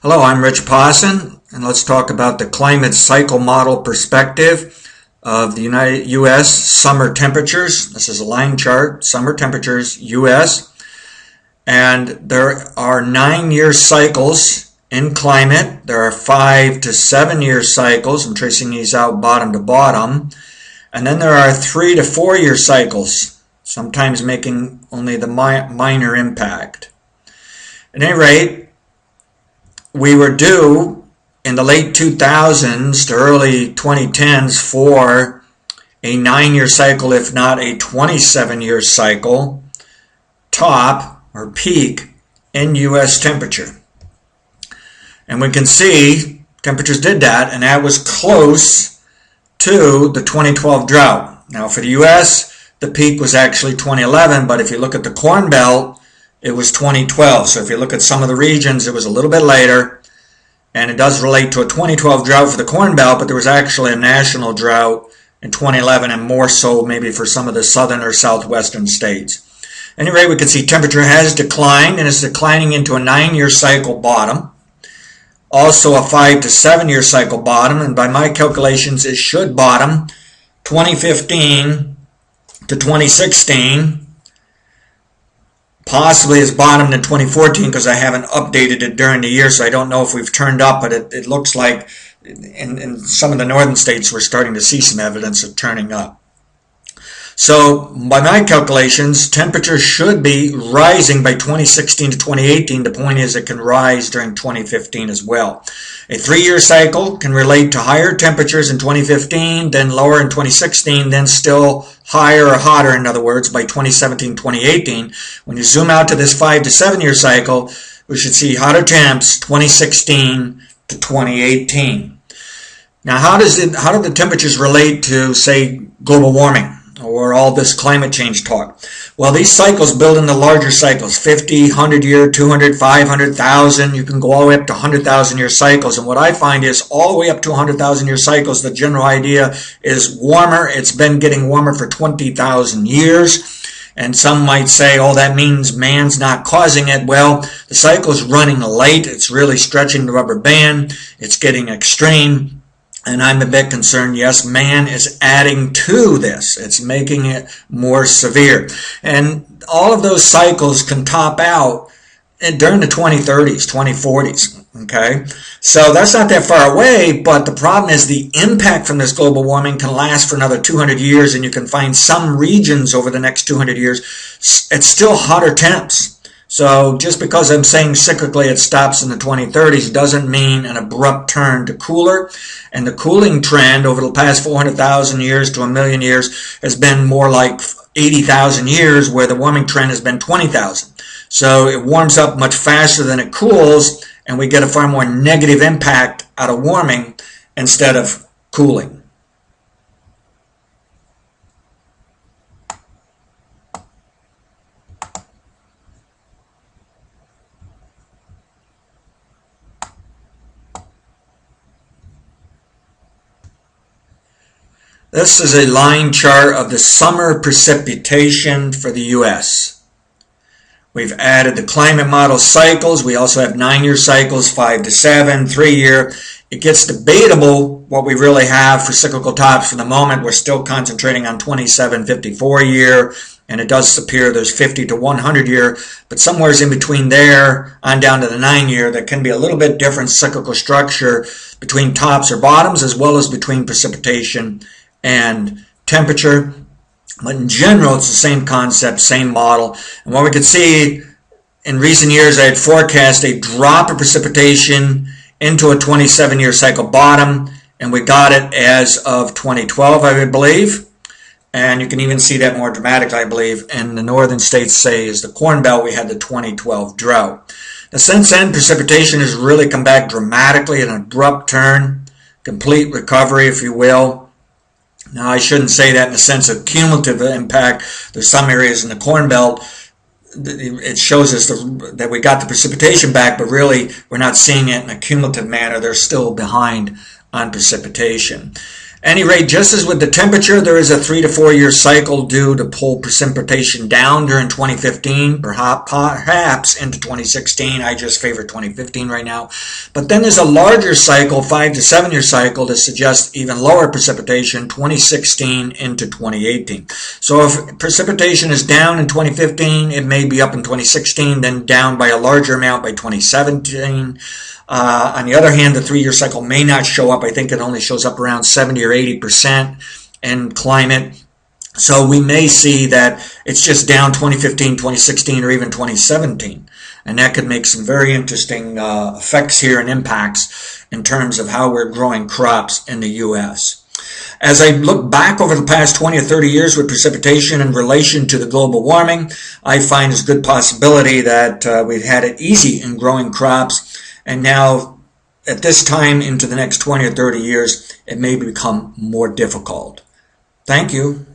Hello, I'm Rich Pawson, and let's talk about the climate cycle model perspective of the U.S. summer temperatures. This is a line chart, summer temperatures, U.S. And there are 9-year cycles in climate. There are 5 to 7-year cycles. I'm tracing these out bottom to bottom. And then there are 3 to 4-year cycles, sometimes making only the minor impact. At any rate, we were due in the late 2000s to early 2010s for a 9-year cycle, if not a 27-year cycle, top or peak in U.S. temperature. And we can see temperatures did that, and that was close to the 2012 drought. Now for the U.S., the peak was actually 2011, but if you look at the Corn Belt, it was 2012. So if you look at some of the regions, it was a little bit later. And it does relate to a 2012 drought for the Corn Belt, but there was actually a national drought in 2011, and more so maybe for some of the southern or southwestern states. At any rate, we can see temperature has declined, and it's declining into a 9-year cycle bottom. Also a 5 to 7-year cycle bottom, and by my calculations, it should bottom 2015 to 2016. Possibly it's bottomed in 2014 because I haven't updated it during the year, so I don't know if we've turned up, but it looks like in some of the northern states we're starting to see some evidence of turning up. So by my calculations, temperature should be rising by 2016 to 2018. The point is it can rise during 2015 as well. A 3-year cycle can relate to higher temperatures in 2015, then lower in 2016, then still higher or hotter, in other words, by 2017, 2018. When you zoom out to this 5 to 7-year cycle, we should see hotter temps 2016 to 2018. Now, how do the temperatures relate to, say, global warming or all this climate change talk? Well, these cycles build into larger cycles, 50, 100-year, 200, 500,000. You can go all the way up to 100,000-year cycles. And what I find is all the way up to 100,000-year cycles, the general idea is warmer. It's been getting warmer for 20,000 years. And some might say, oh, that means man's not causing it. Well, the cycle's running late. It's really stretching the rubber band. It's getting extreme. And I'm a bit concerned, yes, man is adding to this. It's making it more severe. And all of those cycles can top out during the 2030s, 2040s, okay? So that's not that far away, but the problem is the impact from this global warming can last for another 200 years, and you can find some regions over the next 200 years, it's still hotter temps. So just because I'm saying cyclically it stops in the 2030s doesn't mean an abrupt turn to cooler. And the cooling trend over the past 400,000 years to 1 million years has been more like 80,000 years, where the warming trend has been 20,000. So it warms up much faster than it cools, and we get a far more negative impact out of warming instead of cooling. This is a line chart of the summer precipitation for the U.S. We've added the climate model cycles. We also have 9-year cycles, 5 to 7, 3-year. It gets debatable what we really have for cyclical tops for the moment. We're still concentrating on 27, 54-year, and it does appear there's 50 to 100-year, but somewhere in between there on down to the 9-year, there can be a little bit different cyclical structure between tops or bottoms, as well as between precipitation and temperature. But in general, it's the same concept, same model. And what we could see in recent years, I had forecast a drop of precipitation into a 27-year cycle bottom, and we got it as of 2012, I would believe. And you can even see that more dramatically, I believe, in the northern states, say, as the Corn Belt, we had the 2012 drought. Now, since then, precipitation has really come back dramatically, an abrupt turn, complete recovery, if you will. Now, I shouldn't say that in the sense of cumulative impact. There's some areas in the Corn Belt, it shows us that we got the precipitation back, but really we're not seeing it in a cumulative manner. They're still behind on precipitation. At any rate, just as with the temperature, there is a 3 to 4 year cycle due to pull precipitation down during 2015, perhaps into 2016. I just favor 2015 right now. But then there's a larger cycle, 5 to 7 year cycle, that suggests even lower precipitation, 2016 into 2018. So if precipitation is down in 2015, it may be up in 2016, then down by a larger amount by 2017. On the other hand, the 3-year cycle may not show up. I think it only shows up around 70 or 80% in climate. So we may see that it's just down 2015, 2016, or even 2017. And that could make some very interesting effects here and impacts in terms of how we're growing crops in the U.S. As I look back over the past 20 or 30 years with precipitation in relation to the global warming, I find there's a good possibility that we've had it easy in growing crops. And now, at this time into the next 20 or 30 years, it may become more difficult. Thank you.